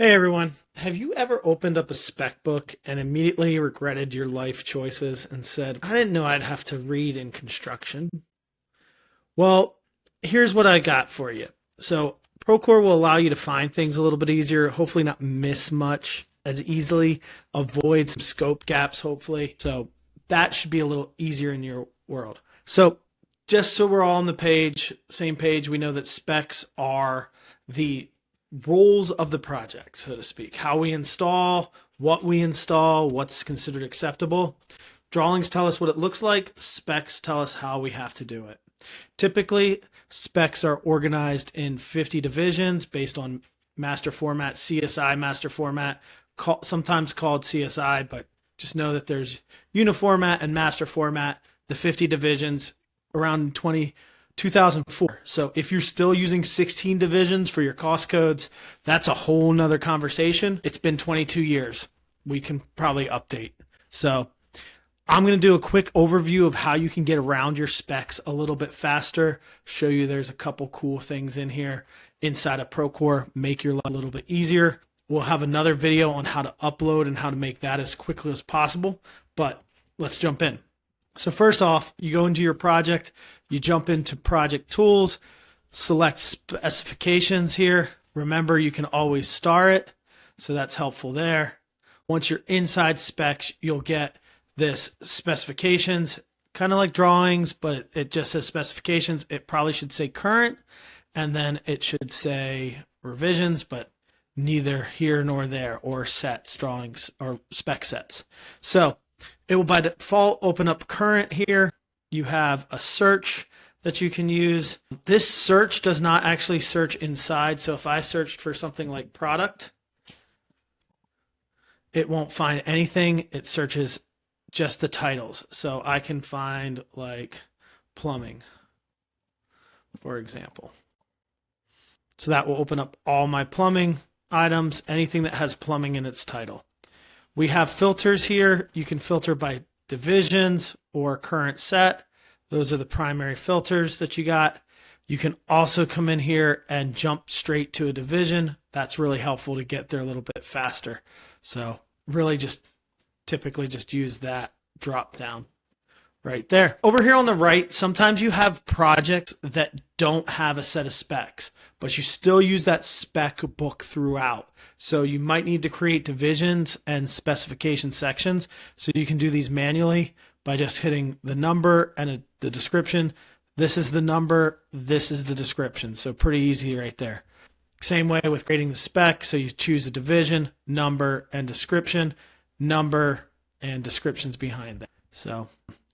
Hey everyone, have you ever opened up a spec book and immediately regretted your life choices and said, I didn't know I'd have to read in construction? Well, here's what I got for you. So, Procore will allow you to find things a little bit easier, hopefully, not miss much as easily, avoid some scope gaps, hopefully. So, that should be a little easier in your world. So, just so we're all on the same page, we know that specs are the roles of the project, so to speak. How we install, what's considered acceptable. Drawings tell us what it looks like, specs tell us how we have to do it. Typically, specs are organized in 50 divisions based on master format, CSI master format, sometimes called CSI, but just know that there's uniformat and master format, the 50 divisions around 2004. So if you're still using 16 divisions for your cost codes, that's a whole nother conversation. It's been 22 years. We can probably update. So I'm going to do a quick overview of how you can get around your specs a little bit faster, show you there's a couple cool things in here inside of Procore, make your life a little bit easier. We'll have another video on how to upload and how to make that as quickly as possible, but let's jump in. So first off, you go into your project, you jump into project tools, select specifications here. Remember, you can always star it, so that's helpful there. Once you're inside specs, you'll get this specifications, kind of like drawings, but it just says specifications. It probably should say current, and then it should say revisions, but neither here nor there, or sets, drawings, or spec sets. So it will by default open up current here. You have a search that you can use. This search does not actually search inside. So if I searched for something like product, it won't find anything. It searches just the titles. So I can find like plumbing, for example. So that will open up all my plumbing items, anything that has plumbing in its title. We have filters here. You can filter by divisions or current set. Those are the primary filters that you got. You can also come in here and jump straight to a division. That's really helpful to get there a little bit faster. So really just typically just use that drop down right there. Over here on the right, sometimes you have projects that don't have a set of specs, but you still use that spec book throughout. So you might need to create divisions and specification sections. So you can do these manually by just hitting the number and the description. This is the number, this is the description. So pretty easy right there. Same way with creating the spec. So you choose a division, number, and description, number, and descriptions behind that. So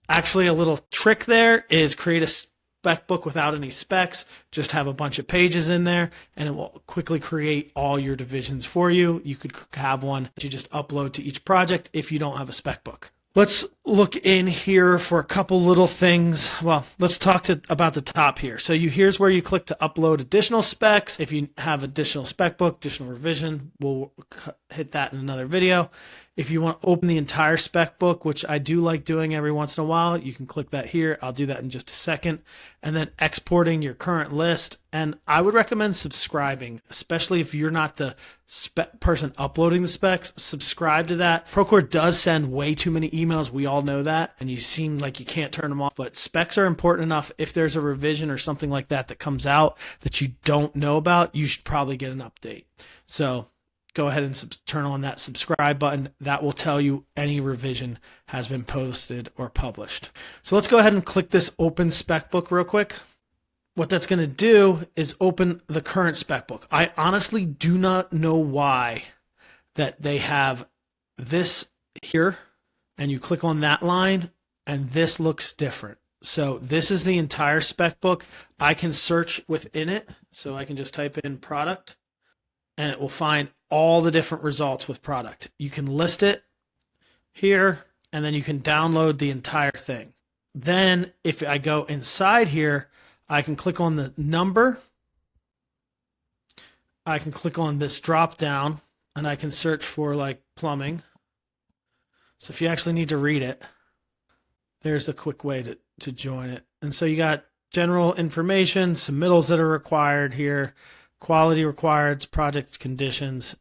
actually a little trick there is create a spec book without any specs. Just have a bunch of pages in there and it will quickly create all your divisions for you. You could have one that you just upload to each project if you don't have a spec book. Let's look in here for a couple little things. Well, let's talk about the top here. So here's where you click to upload additional specs. If you have additional spec book, additional revision, we'll hit that in another video. If you want to open the entire spec book, which I do like doing every once in a while, you can click that here. I'll do that in just a second. And then exporting your current list. And I would recommend subscribing, especially if you're not the person uploading the specs. Subscribe to that. Procore does send way too many emails. We all know that. And you seem like you can't turn them off. But specs are important enough. If there's a revision or something like that that comes out that you don't know about, you should probably get an update. So go ahead and turn on that subscribe button. That will tell you any revision has been posted or published. So let's go ahead and click this open spec book real quick. What that's going to do is open the current spec book. I honestly do not know why that they have this here and you click on that line and this looks different. So this is the entire spec book. I can search within it. So I can just type in product and it will find all the different results with product. You can list it here and then you can download the entire thing. Then if I go inside here, I can click on the number. I can click on this drop down and I can search for like plumbing. So if you actually need to read it, there's a quick way to join it. And so you got general information, submittals that are required here, quality required, project conditions,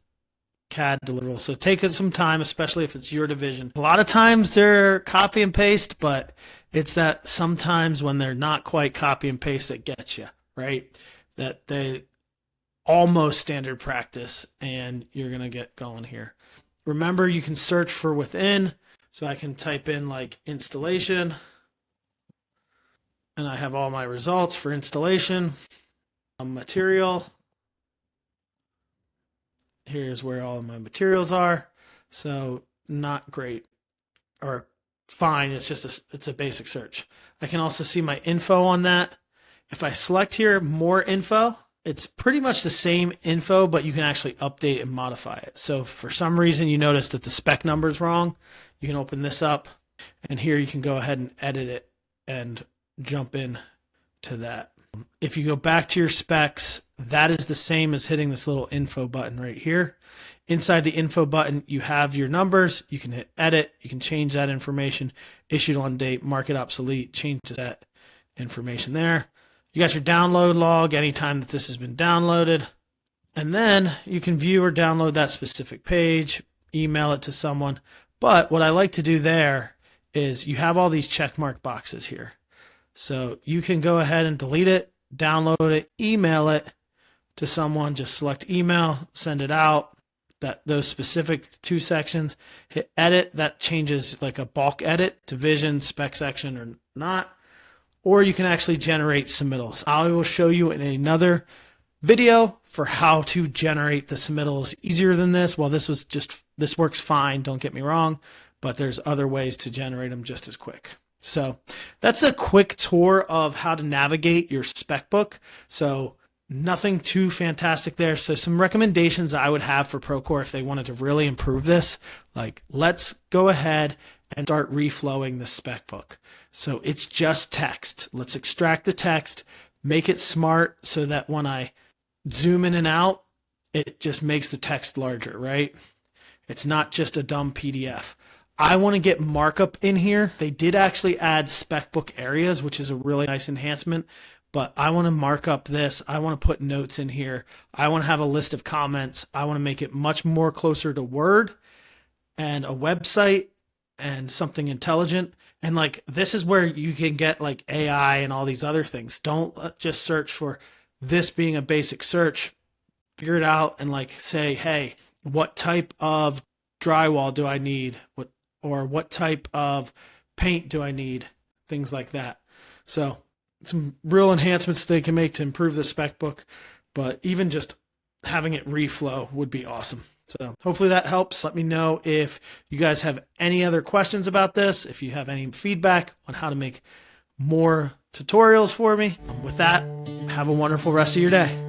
CAD deliverables. So take some time, especially if it's your division. A lot of times they're copy and paste, but it's that sometimes when they're not quite copy and paste that gets you, right? That they almost standard practice and you're going to get going here. Remember, you can search for within. So I can type in like installation and I have all my results for installation, material. Here's where all of my materials are. So not great or fine. It's just it's a basic search. I can also see my info on that. If I select here, more info, it's pretty much the same info, but you can actually update and modify it. So for some reason you notice that the spec number is wrong, you can open this up and here you can go ahead and edit it and jump in to that. If you go back to your specs, that is the same as hitting this little info button right here. Inside the info button, you have your numbers. You can hit edit. You can change that information, issued on date, mark it obsolete, change that information there. You got your download log anytime that this has been downloaded. And then you can view or download that specific page, email it to someone. But what I like to do there is you have all these check mark boxes here. So you can go ahead and delete it, download it, email it to someone, just select email, send it out, those specific 2 sections, hit edit, that changes like a bulk edit, division, spec section or not, or you can actually generate submittals. I will show you in another video for how to generate the submittals easier than this. Well, this works fine, don't get me wrong, but there's other ways to generate them just as quick. So that's a quick tour of how to navigate your spec book. So nothing too fantastic there. So some recommendations I would have for Procore if they wanted to really improve this, like let's go ahead and start reflowing the spec book. So it's just text. Let's extract the text, make it smart so that when I zoom in and out, it just makes the text larger, right? It's not just a dumb PDF. I want to get markup in here. They did actually add spec book areas, which is a really nice enhancement, but I want to mark up this. I want to put notes in here. I want to have a list of comments. I want to make it much more closer to Word and a website and something intelligent. And like, this is where you can get like AI and all these other things. Don't just search for this being a basic search. Figure it out and like say, hey, what type of drywall do I need? Or what type of paint do I need? Things like that. So some real enhancements they can make to improve the spec book, but even just having it reflow would be awesome. So hopefully that helps. Let me know if you guys have any other questions about this, if you have any feedback on how to make more tutorials for me. With that, have a wonderful rest of your day.